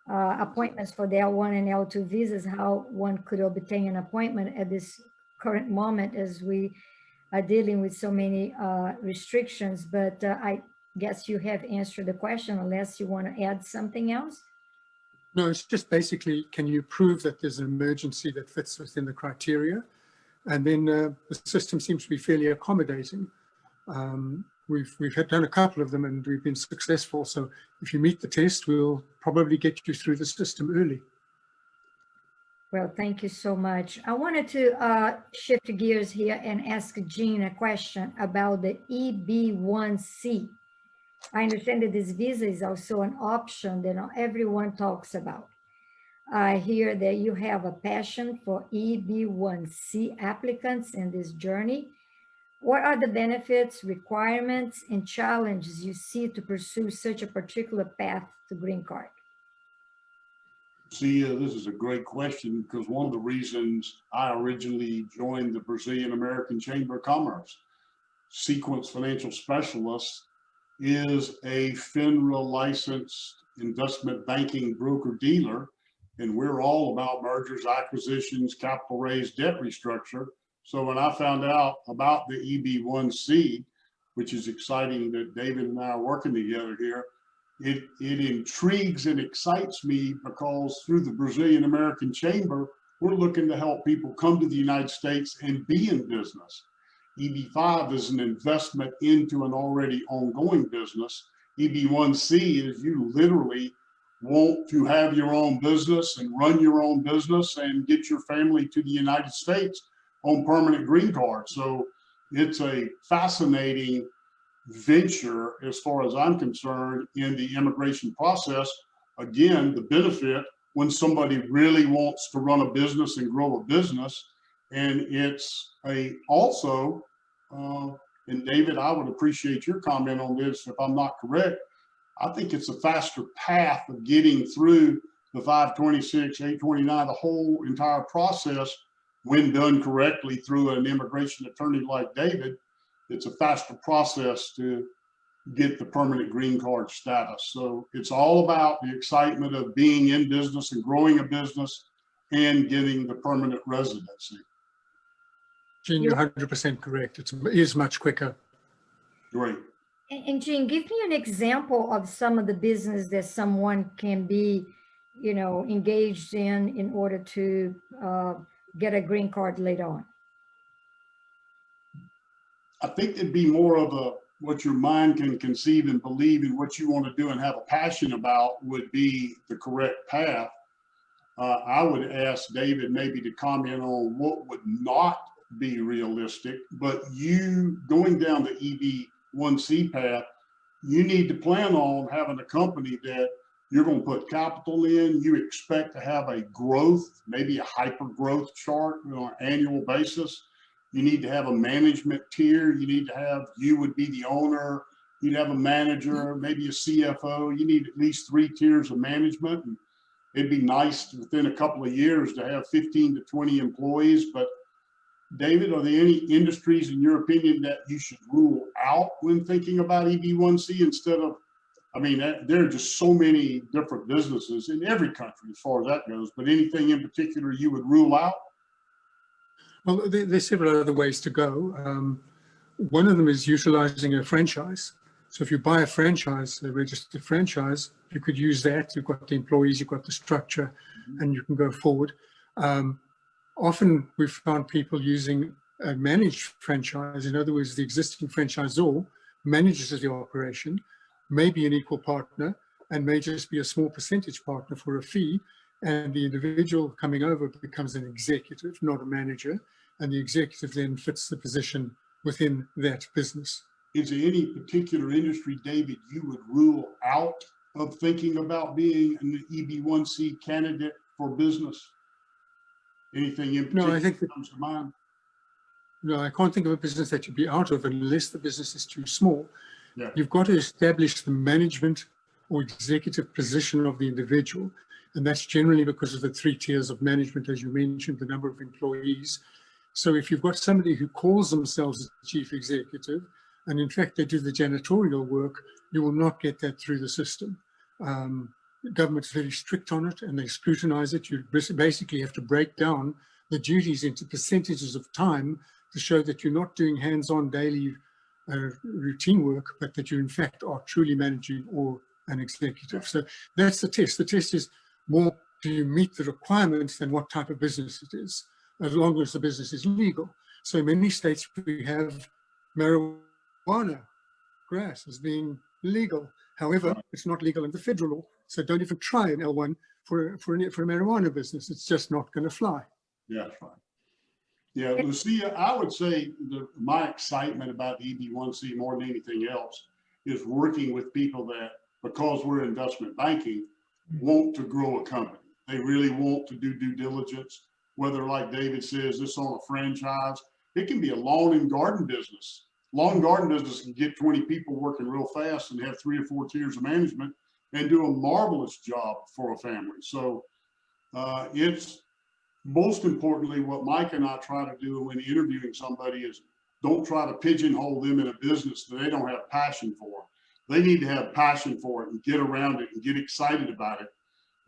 appointments for the L1 and L2 visas, how one could obtain an appointment at this current moment as we are dealing with so many restrictions. But I guess you have answered the question, unless you want to add something else. No, it's just basically, can you prove that there's an emergency that fits within the criteria? And then the system seems to be fairly accommodating. We've done a couple of them and we've been successful. So if you meet the test, we'll probably get you through the system early. Well, thank you so much. I wanted to shift gears here and ask Jean a question about the EB1C. I understand that this visa is also an option that not everyone talks about. I hear that you have a passion for EB1C applicants in this journey. What are the benefits, requirements, and challenges you see to pursue such a particular path to green card? See, this is a great question because one of the reasons I originally joined the Brazilian American Chamber of Commerce, Sequence Financial Specialist, is a FINRA licensed investment banking broker dealer, and we're all about mergers, acquisitions, capital raise, debt restructure. So when I found out about the EB1C, which is exciting that David and I are working together here, it intrigues and excites me because through the Brazilian American Chamber, we're looking to help people come to the United States and be in business. EB5 is an investment into an already ongoing business. EB1C is you literally want to have your own business and run your own business and get your family to the United States on permanent green card. So it's a fascinating venture as far as I'm concerned in the immigration process. Again, the benefit when somebody really wants to run a business and grow a business. And it's also, and David, I would appreciate your comment on this if I'm not correct. I think it's a faster path of getting through the 526, 829, the whole entire process when done correctly through an immigration attorney like David. It's a faster process to get the permanent green card status. So it's all about the excitement of being in business and growing a business and getting the permanent residency. Jean, you're 100% correct. It is much quicker. Great. And Jean, give me an example of some of the business that someone can be, engaged in order to get a green card later on. I think it'd be more of what your mind can conceive and believe and what you want to do and have a passion about would be the correct path. I would ask David maybe to comment on what would not be realistic, but you going down the EB1C path, you need to plan on having a company that you're going to put capital in. You expect to have a growth, maybe a hyper growth chart on an annual basis. You need to have a management tier. You need to have, you would be the owner. You'd have a manager, maybe a CFO. You need at least 3 tiers of management. And it'd be nice within a couple of years to have 15 to 20 employees. But David, are there any industries in your opinion that you should rule out when thinking about EB1C instead of, there are just so many different businesses in every country as far as that goes, but anything in particular you would rule out? Well, there's several other ways to go. One of them is utilizing a franchise. So if you buy a franchise, a registered franchise, you could use that. You've got the employees, you've got the structure, and you can go forward. Often we've found people using a managed franchise. In other words, the existing franchisor manages the operation, may be an equal partner, and may just be a small percentage partner for a fee. And the individual coming over becomes an executive, not a manager. And the executive then fits the position within that business. Is there any particular industry, David, you would rule out of thinking about being an EB1C candidate for business? Anything in particular No, I think that comes to mind? No, I can't think of a business that you'd be out of unless the business is too small. Yeah. You've got to establish the management or executive position of the individual. And that's generally because of the 3 tiers of management, as you mentioned, the number of employees. So if you've got somebody who calls themselves a chief executive, and in fact they do the janitorial work, you will not get that through the system. The government's very strict on it and they scrutinize it. You basically have to break down the duties into percentages of time to show that you're not doing hands-on daily routine work, but that you in fact are truly managing or an executive. So that's the test. The test is more, do you meet the requirements than what type of business it is, as long as the business is legal. So in many states we have marijuana grass as being legal. However, it's not legal under federal law. So don't even try an L1 for a marijuana business. It's just not going to fly. Yeah, that's right. Yeah, Lucia, I would say my excitement about the EB1C more than anything else is working with people that, because we're investment banking, want to grow a company. They really want to do due diligence, whether, like David says, this on a franchise. It can be a lawn and garden business. Lawn and garden business can get 20 people working real fast and have 3 or 4 tiers of management and do a marvelous job for a family. So it's most importantly, what Mike and I try to do when interviewing somebody is don't try to pigeonhole them in a business that they don't have passion for. They need to have passion for it and get around it and get excited about it.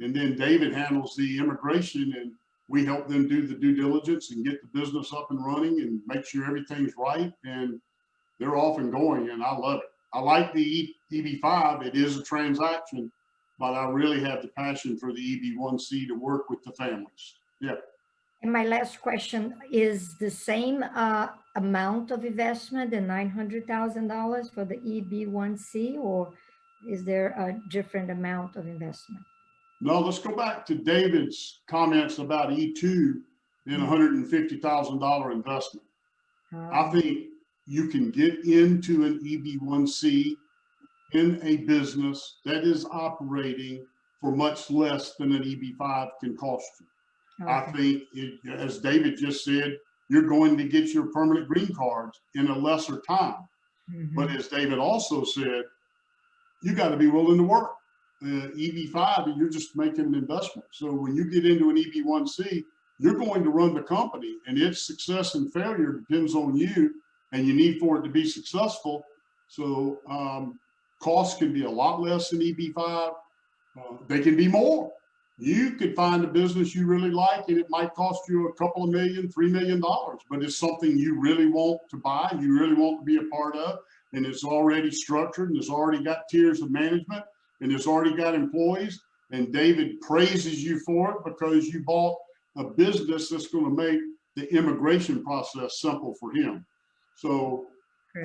And then David handles the immigration, and we help them do the due diligence and get the business up and running and make sure everything's right. And they're off and going, and I love it. I like the EB5. It is a transaction, but I really have the passion for the EB1C to work with the families. Yeah. And my last question is the same amount of investment, the $900,000 for the EB1C, or is there a different amount of investment? No, let's go back to David's comments about E2 and $150,000 investment. I think you can get into an EB1C in a business that is operating for much less than an EB5 can cost you. Okay. I think, as David just said, you're going to get your permanent green cards in a lesser time. Mm-hmm. But as David also said, you got to be willing to work. EB5, you're just making an investment. So when you get into an EB1C, you're going to run the company, and its success and failure depends on you, and you need for it to be successful. So costs can be a lot less than EB5. They can be more. You could find a business you really like, and it might cost you a couple of million, $3 million, but it's something you really want to buy, you really want to be a part of, and it's already structured, and it's already got tiers of management, and it's already got employees, and David praises you for it because you bought a business that's going to make the immigration process simple for him. So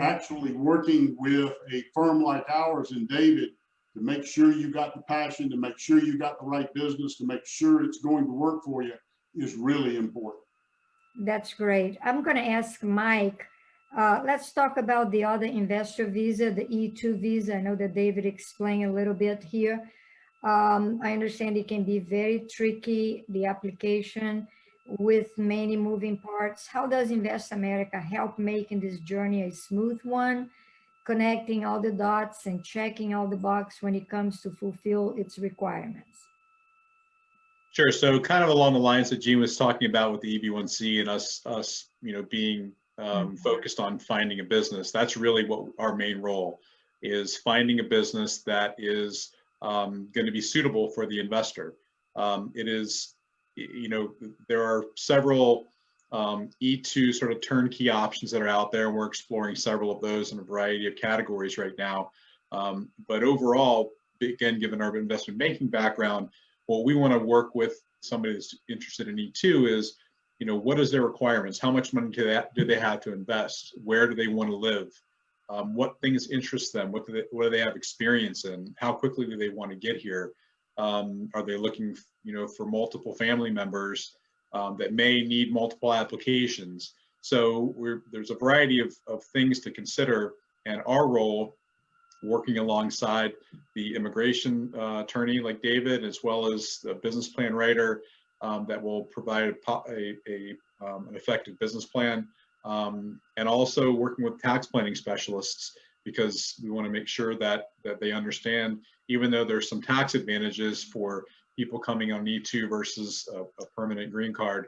actually working with a firm like ours and David to make sure you got the passion, to make sure you got the right business, to make sure it's going to work for you is really important. That's great. I'm going to ask Mike, let's talk about the other investor visa, the E2 visa. I know that David explained a little bit here. I understand it can be very tricky, the application with many moving parts. How does InvestAmerica help making this journey a smooth one, connecting all the dots and checking all the boxes when it comes to fulfill its requirements? Sure. So kind of along the lines that Gene was talking about with the EB1C and us, being focused on finding a business. That's really what our main role is, finding a business that is going to be suitable for the investor. It is, there are several E2 sort of turnkey options that are out there, and we're exploring several of those in a variety of categories right now. But overall, again, given our investment banking background, what we want to work with somebody that's interested in E2 is, what is their requirements? How much money do they have to invest? Where do they want to live? What things interest them? What do they have experience in? How quickly do they want to get here? Are they looking, for multiple family members that may need multiple applications? So there's a variety of things to consider, and our role, working alongside the immigration attorney like David, as well as the business plan writer that will provide an effective business plan, and also working with tax planning specialists, because we want to make sure that they understand, even though there's some tax advantages for people coming on E2 versus a permanent green card,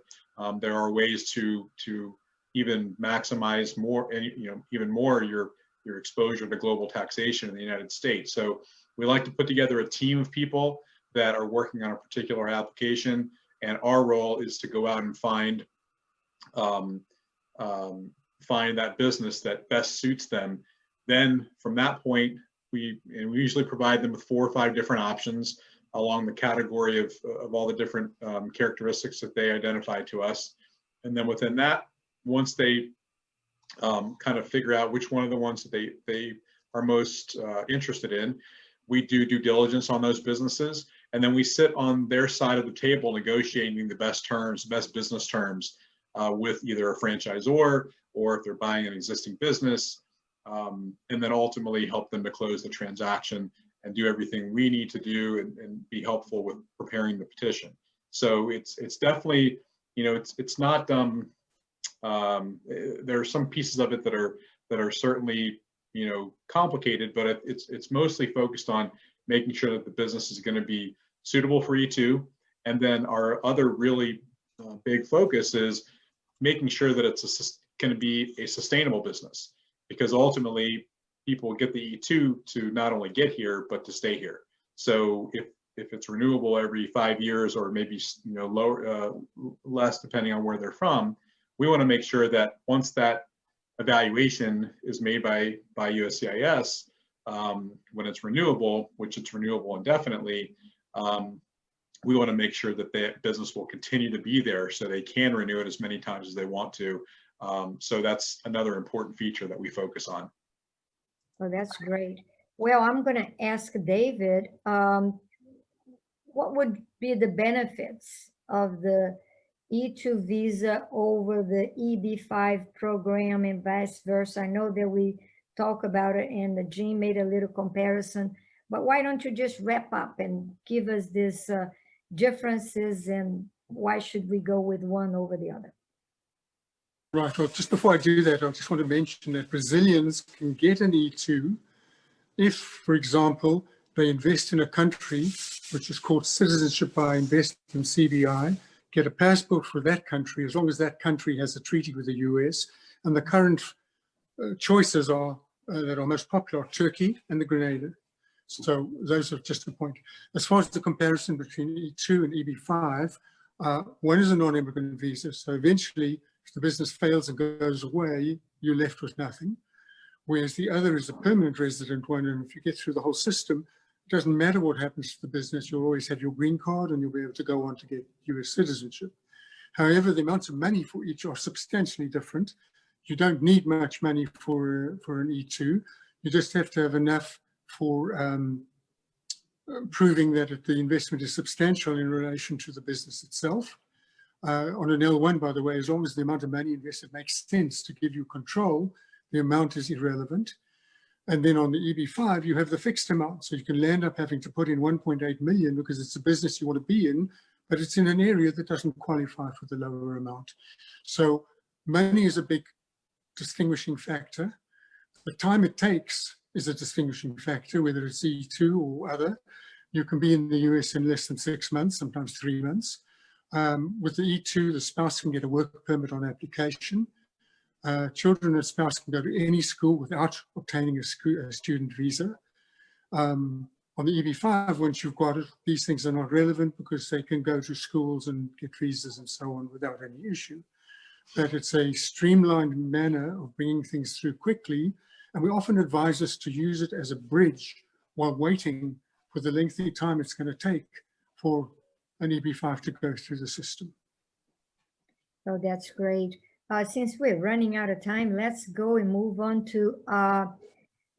there are ways to even maximize more, and even more your exposure to global taxation in the United States. So we like to put together a team of people that are working on a particular application, and our role is to go out and find that business that best suits them. Then from that point, we usually provide them with 4 or 5 different options along the category of all the different characteristics that they identify to us. And then within that, once they kind of figure out which one of the ones that they are most interested in, we do due diligence on those businesses, And then we sit on their side of the table negotiating the best terms, best business terms with either a franchisor or if they're buying an existing business, and then ultimately help them to close the transaction and do everything we need to do and be helpful with preparing the petition. So it's definitely, you know, it's not, there are some pieces of it that are certainly, you know, complicated, but it's mostly focused on making sure that the business is going to be suitable for E2. And then our other really big focus is making sure that it's going to be a sustainable business, because ultimately people get the E2 to not only get here, but to stay here. So if it's renewable every 5 years, or maybe, you know, lower, less depending on where they're from, we want to make sure that once that evaluation is made by USCIS, when it's renewable, which it's renewable indefinitely, we want to make sure that the business will continue to be there so they can renew it as many times as they want to. So that's another important feature that we focus on. Oh, that's great. Well, I'm going to ask David, what would be the benefits of the E2 visa over the EB5 program and vice versa? I know that we talk about it and Jean made a little comparison, but why don't you just wrap up and give us these differences and why should we go with one over the other? Right, well, just before I do that, I just want to mention that Brazilians can get an E2 if, for example, they invest in a country, which is called citizenship by investment, CBI, get a passport for that country, as long as that country has a treaty with the US. And the current choices are that are most popular are Turkey and the Grenada. So those are just the point. As far as the comparison between E2 and EB5, one is a non-immigrant visa. So eventually, if the business fails and goes away, you're left with nothing. Whereas the other is a permanent resident one. And if you get through the whole system, it doesn't matter what happens to the business, you'll always have your green card and you'll be able to go on to get US citizenship. However, the amounts of money for each are substantially different. You don't need much money for an E2. You just have to have enough for proving that the investment is substantial in relation to the business itself. On an L1, by the way, as long as the amount of money invested makes sense to give you control, the amount is irrelevant. And then on the EB5, you have the fixed amount. So you can land up having to put in 1.8 million because it's a business you want to be in, but it's in an area that doesn't qualify for the lower amount. So money is a big distinguishing factor. The time it takes is a distinguishing factor, whether it's E2 or other. You can be in the US in less than 6 months, sometimes 3 months. With the E2, the spouse can get a work permit on application. Children and spouse can go to any school without obtaining a student visa. On the EB5, once you've got it, these things are not relevant because they can go to schools and get visas and so on without any issue. But it's a streamlined manner of bringing things through quickly. And we often advise us to use it as a bridge while waiting for the lengthy time it's going to take for an EB5 to go through the system. Oh, that's great. Since we're running out of time, let's go and move on to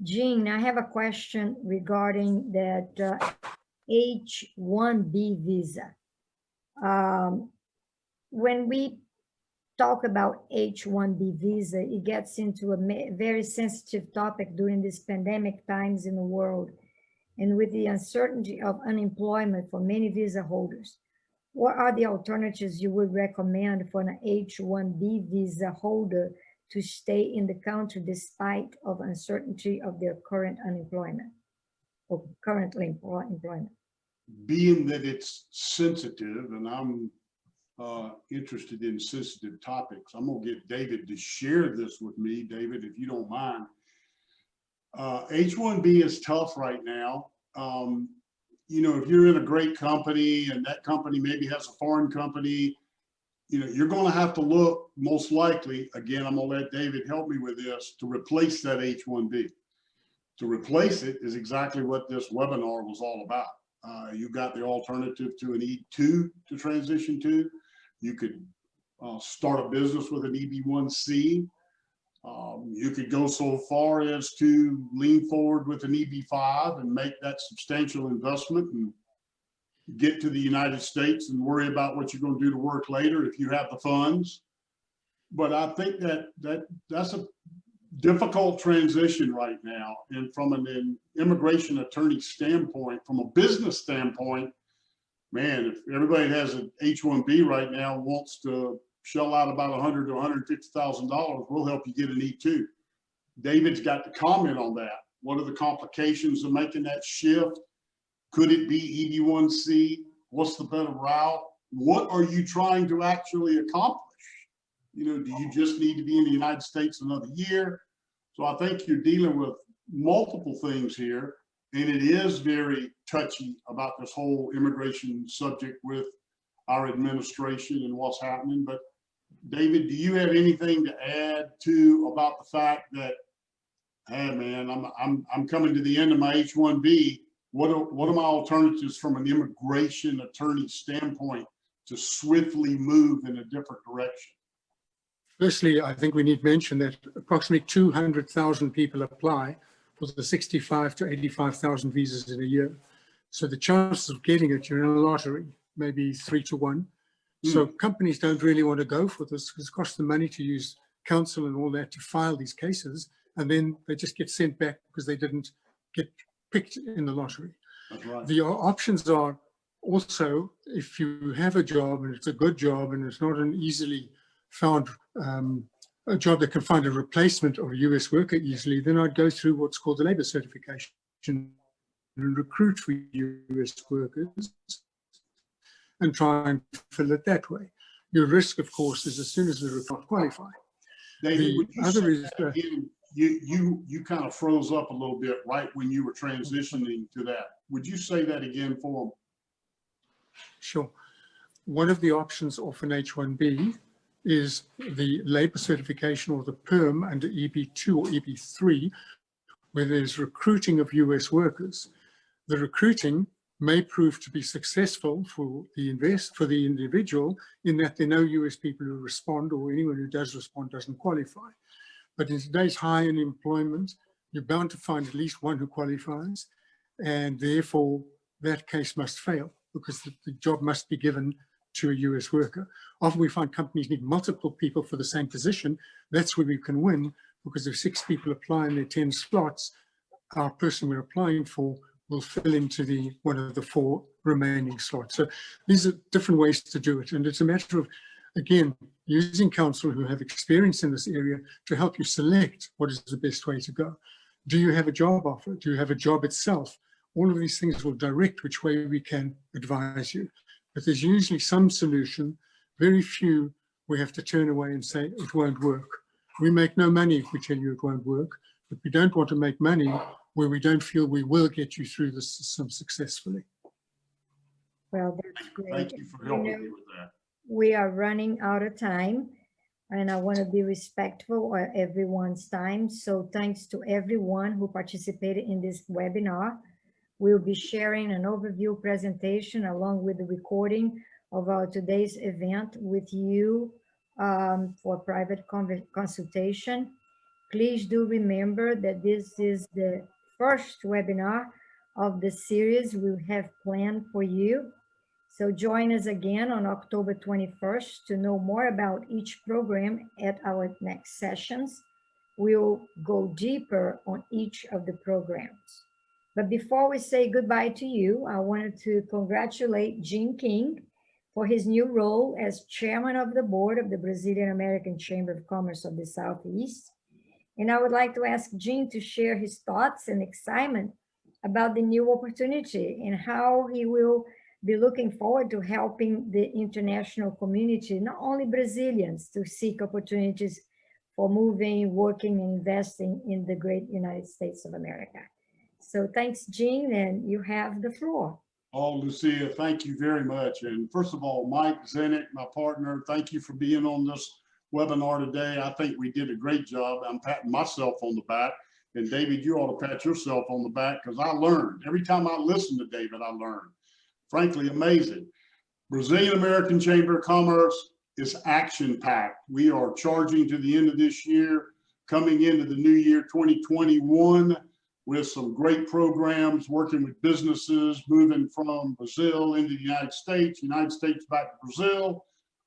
Jean. I have a question regarding that H-1B visa. When we talk about H-1B visa, it gets into a very sensitive topic during these pandemic times in the world, and with the uncertainty of unemployment for many visa holders. What are the alternatives you would recommend for an H-1B visa holder to stay in the country despite of uncertainty of their current unemployment or currently employment? Being that it's sensitive, and I'm interested in sensitive topics, I'm gonna get David to share this with me. David, if you don't mind. H-1B is tough right now. You know, if you're in a great company and that company maybe has a foreign company, you know, you're going to have to look, most likely, again, I'm going to let David help me with this, to replace that H-1B. To replace it is exactly what this webinar was all about. You got the alternative to an E2 to transition to. You could start a business with an EB1C. You could go so far as to lean forward with an EB5 and make that substantial investment and, get to the United States and worry about what you're going to do to work later if you have the funds. But I think that's a difficult transition right now. And from an immigration attorney standpoint, from a business standpoint, man, if everybody has an H-1B right now wants to shell out about $100,000 to $150,000, we'll help you get an E-2. David's got to comment on that. What are the complications of making that shift? Could it be EB-1C? What's the better route? What are you trying to actually accomplish? You know, do you just need to be in the United States another year? So I think you're dealing with multiple things here, and it is very touchy about this whole immigration subject with our administration and what's happening. But David, do you have anything to add to about the fact that, hey man, I'm coming to the end of my H-1B. What are my alternatives from an immigration attorney standpoint to swiftly move in a different direction? Firstly, I think we need to mention that approximately 200,000 people apply for the 65 to 85,000 visas in a year. So the chances of getting it, you're in a lottery, maybe 3 to 1. So companies don't really want to go for this because it costs them money to use counsel and all that to file these cases. And then they just get sent back because they didn't get picked in the lottery. That's right. The options are also, if you have a job and it's a good job and it's not an easily found a job that can find a replacement of a US worker easily, then I'd go through what's called the labor certification and recruit for US workers and try and fill it that way. Your risk, of course, is as soon as they're not qualified. David, would you say is that again? You kind of froze up a little bit right when you were transitioning to that. Would you say that again for them? Sure. One of the options of an H-1B is the labor certification or the PERM under EB-2 or EB-3, where there's recruiting of US workers. The recruiting may prove to be successful for the individual in that there are no US people who respond, or anyone who does respond doesn't qualify. But in today's high unemployment, you're bound to find at least one who qualifies, and therefore that case must fail because the job must be given to a US worker. Often we find companies need multiple people for the same position. That's where we can win, because if 6 people apply and there are 10 slots, our person we're applying for will fill into one of the 4 remaining slots. So these are different ways to do it. And it's a matter of, again, using counsel who have experience in this area to help you select what is the best way to go. Do you have a job offer? Do you have a job itself? All of these things will direct which way we can advise you. But there's usually some solution. Very few we have to turn away and say it won't work. We make no money if we tell you it won't work, but we don't want to make money where we don't feel we will get you through the system successfully. Well, that's great. Thank you for helping me with that. We are running out of time, and I want to be respectful of everyone's time. So thanks to everyone who participated in this webinar. We'll be sharing an overview presentation along with the recording of our today's event with you for private consultation. Please do remember that this is the first webinar of the series we have planned for you. So join us again on October 21st to know more about each program at our next sessions. We'll go deeper on each of the programs. But before we say goodbye to you, I wanted to congratulate Gene King for his new role as chairman of the board of the Brazilian American Chamber of Commerce of the Southeast. And I would like to ask Gene to share his thoughts and excitement about the new opportunity and how he will be looking forward to helping the international community, not only Brazilians, to seek opportunities for moving, working, and investing in the great United States of America. So thanks, Gene, and you have the floor. Oh, Lucia, thank you very much. And first of all, Mike Zenick, my partner, thank you for being on this webinar today. I think we did a great job. I'm patting myself on the back. And David, you ought to pat yourself on the back because I learned. Every time I listen to David, I learn. Frankly, amazing. Brazilian American Chamber of Commerce is action-packed. We are charging to the end of this year, coming into the new year 2021 with some great programs, working with businesses, moving from Brazil into the United States back to Brazil.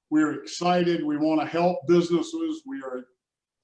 We're excited. We want to help businesses. We are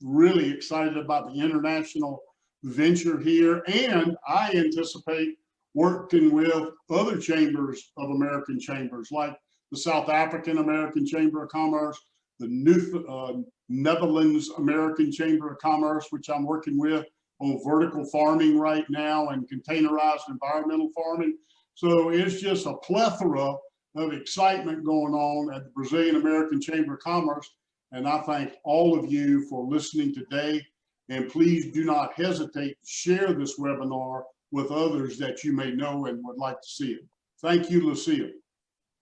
really excited about the international venture here. And I anticipate working with other chambers of American chambers, like the South African American Chamber of Commerce, the Netherlands American Chamber of Commerce, which I'm working with on vertical farming right now and containerized environmental farming. So it's just a plethora of excitement going on at the Brazilian American Chamber of Commerce. And I thank all of you for listening today. And please do not hesitate to share this webinar with others that you may know and would like to see it. Thank you, Lucia.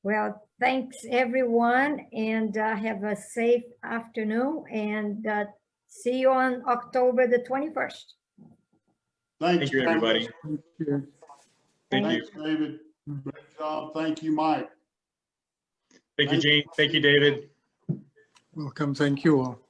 Well, thanks everyone, and have a safe afternoon, and see you on October the 21st. Thanks, Thank you, everybody. Thank you. Thank you. Thanks, David. Great job. Thank you, Mike. Thank you, Gene. Thank you, David. Welcome. Thank you all.